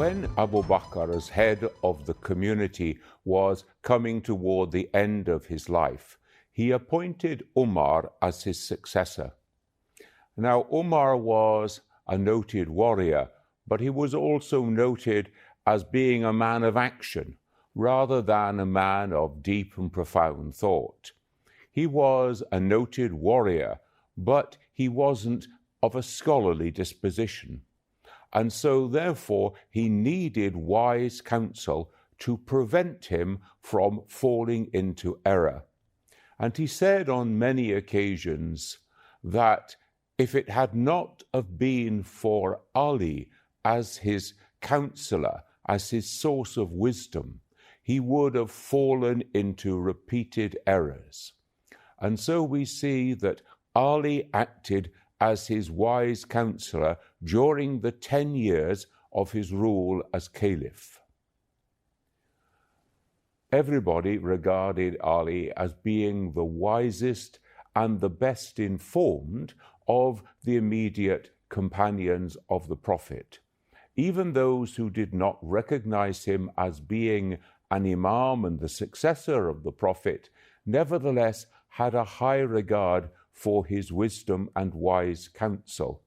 when Abu Bakr, as head of the community, was coming toward the end of his life, he appointed Umar as his successor. Now, Umar was a noted warrior, but he was also noted as being a man of action rather than a man of deep and profound thought. He was a noted warrior, but he wasn't of a scholarly disposition. And so, therefore, he needed wise counsel to prevent him from falling into error. And he said on many occasions that if it had not have been for Ali as his counsellor, as his source of wisdom, he would have fallen into repeated errors. And so we see that Ali acted as his wise counsellor during the 10 years of his rule as caliph. Everybody regarded Ali as being the wisest and the best informed of the immediate companions of the Prophet. Even those who did not recognize him as being an imam and the successor of the Prophet, nevertheless had a high regard for his wisdom and wise counsel.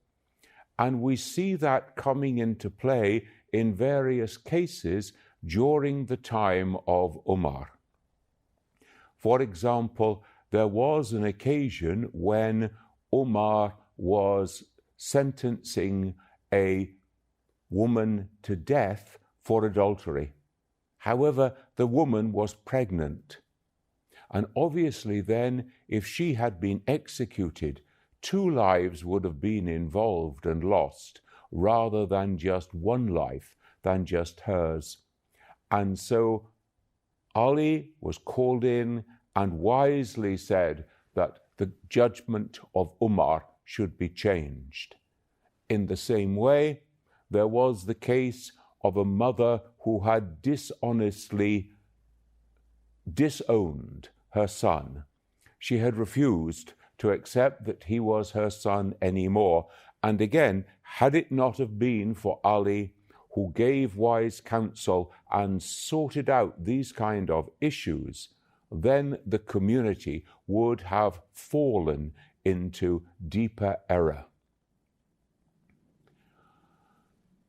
And we see that coming into play in various cases during the time of Umar. For example, there was an occasion when Umar was sentencing a woman to death for adultery. However, the woman was pregnant. And obviously then, if she had been executed, 2 lives would have been involved and lost, rather than just 1 life, than just hers. And so Ali was called in and wisely said that the judgment of Umar should be changed. In the same way, there was the case of a mother who had dishonestly disowned her son. She had refused to accept that he was her son anymore. And again, had it not have been for Ali, who gave wise counsel and sorted out these kind of issues, then the community would have fallen into deeper error.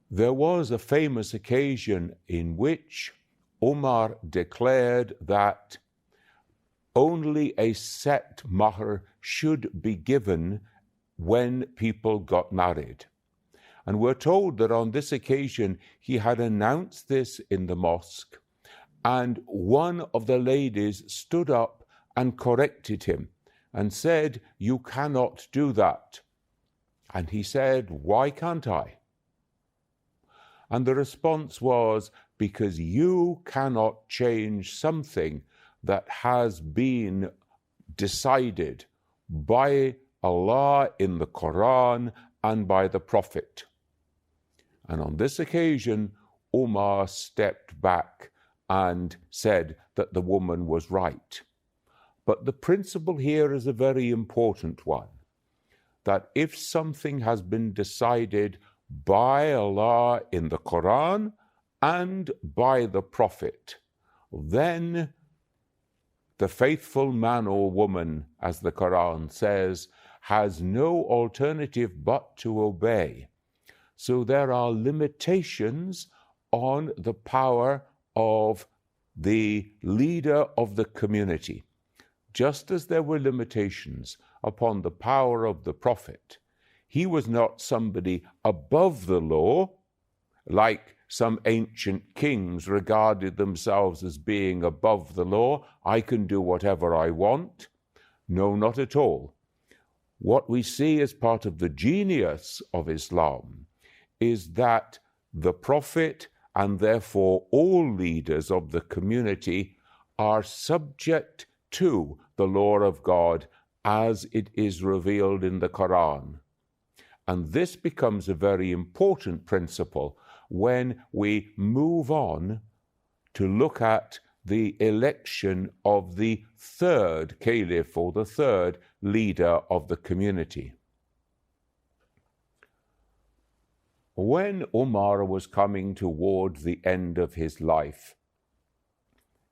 There was a famous occasion in which Umar declared that only a set mahr should be given when people got married. And we're told that on this occasion he had announced this in the mosque, and one of the ladies stood up and corrected him and said, "You cannot do that." And he said, "Why can't I?" And the response was, "Because you cannot change something that has been decided by Allah in the Quran and by the Prophet." And on this occasion, Umar stepped back and said that the woman was right. But the principle here is a very important one, that if something has been decided by Allah in the Quran and by the Prophet, then the faithful man or woman, as the Quran says, has no alternative but to obey. So there are limitations on the power of the leader of the community, just as there were limitations upon the power of the Prophet. He was not somebody above the law, like some ancient kings regarded themselves as being above the law. I can do whatever I want. No, not at all. What we see as part of the genius of Islam is that the Prophet, and therefore all leaders of the community, are subject to the law of God as it is revealed in the Quran. And this becomes a very important principle when we move on to look at the election of the 3rd caliph, or the 3rd leader of the community. When Umar was coming towards the end of his life,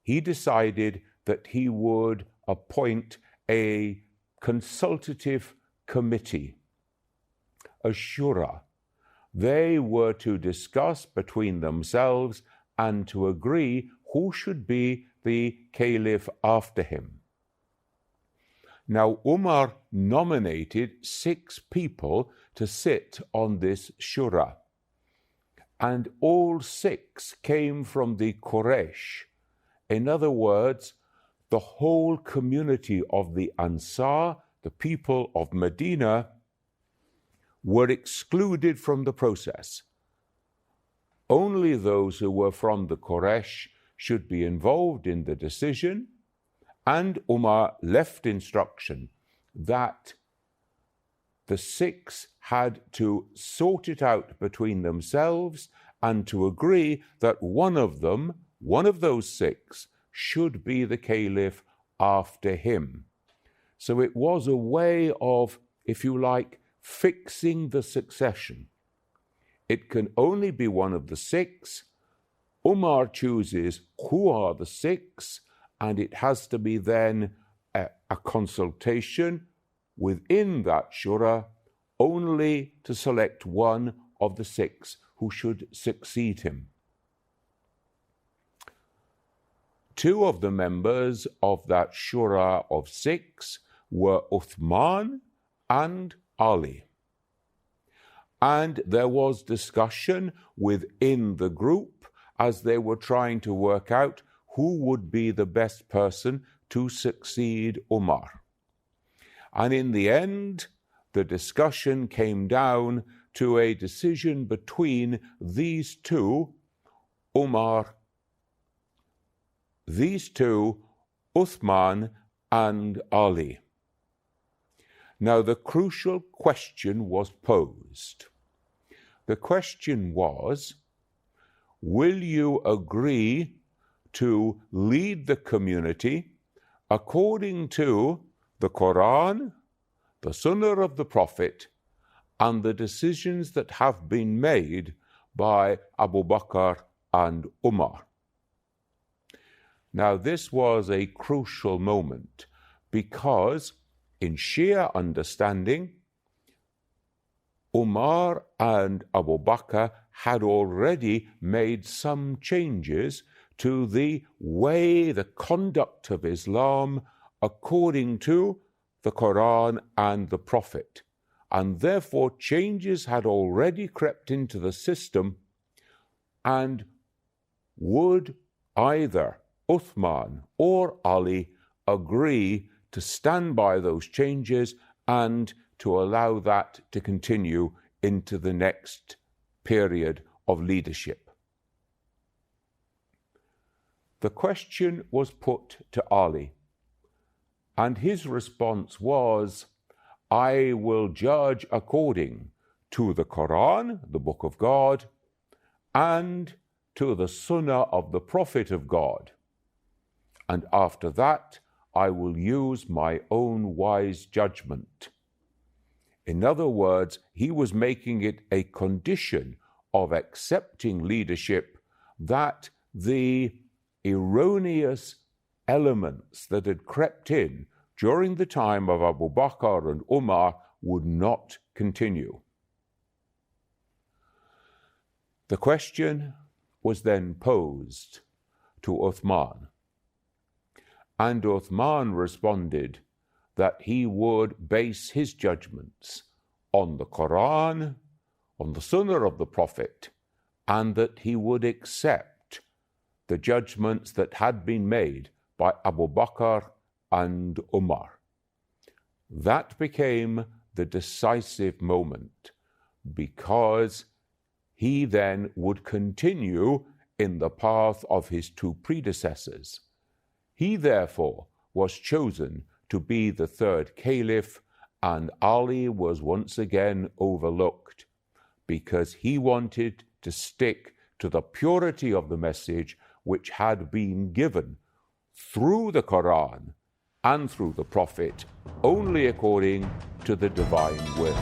he decided that he would appoint a consultative committee, a shura. They were to discuss between themselves and to agree who should be the caliph after him. Now, Umar nominated 6 people to sit on this shura, and all 6 came from the Quraysh. In other words, the whole community of the Ansar, the people of Medina, were excluded from the process. Only those who were from the Quraysh should be involved in the decision, and Umar left instruction that the 6 had to sort it out between themselves and to agree that one of those 6, should be the caliph after him. So it was a way of, if you like, fixing the succession. It can only be one of the 6. Umar chooses who are the 6, and it has to be then a consultation within that shura only to select one of the 6 who should succeed him. 2 of the members of that shura of 6 were Uthman and Ali. And there was discussion within the group as they were trying to work out who would be the best person to succeed Umar. And in the end, the discussion came down to a decision between these 2, Uthman and Ali. Now, the crucial question was posed. The question was, will you agree to lead the community according to the Quran, the Sunnah of the Prophet, and the decisions that have been made by Abu Bakr and Umar? Now, this was a crucial moment because, in Shia understanding, Umar and Abu Bakr had already made some changes to the way, the conduct of Islam according to the Quran and the Prophet. And therefore, changes had already crept into the system, and would either Uthman or Ali agree to stand by those changes and to allow that to continue into the next period of leadership? The question was put to Ali, and his response was, I will judge according to the Quran, the Book of God, and to the Sunnah of the Prophet of God. And after that, I will use my own wise judgment. In other words, he was making it a condition of accepting leadership that the erroneous elements that had crept in during the time of Abu Bakr and Umar would not continue. The question was then posed to Uthman, and Uthman responded that he would base his judgments on the Quran, on the Sunnah of the Prophet, and that he would accept the judgments that had been made by Abu Bakr and Umar. That became the decisive moment, because he then would continue in the path of his 2 predecessors. He therefore was chosen to be the 3rd caliph, and Ali was once again overlooked because he wanted to stick to the purity of the message which had been given through the Quran and through the Prophet only according to the divine will.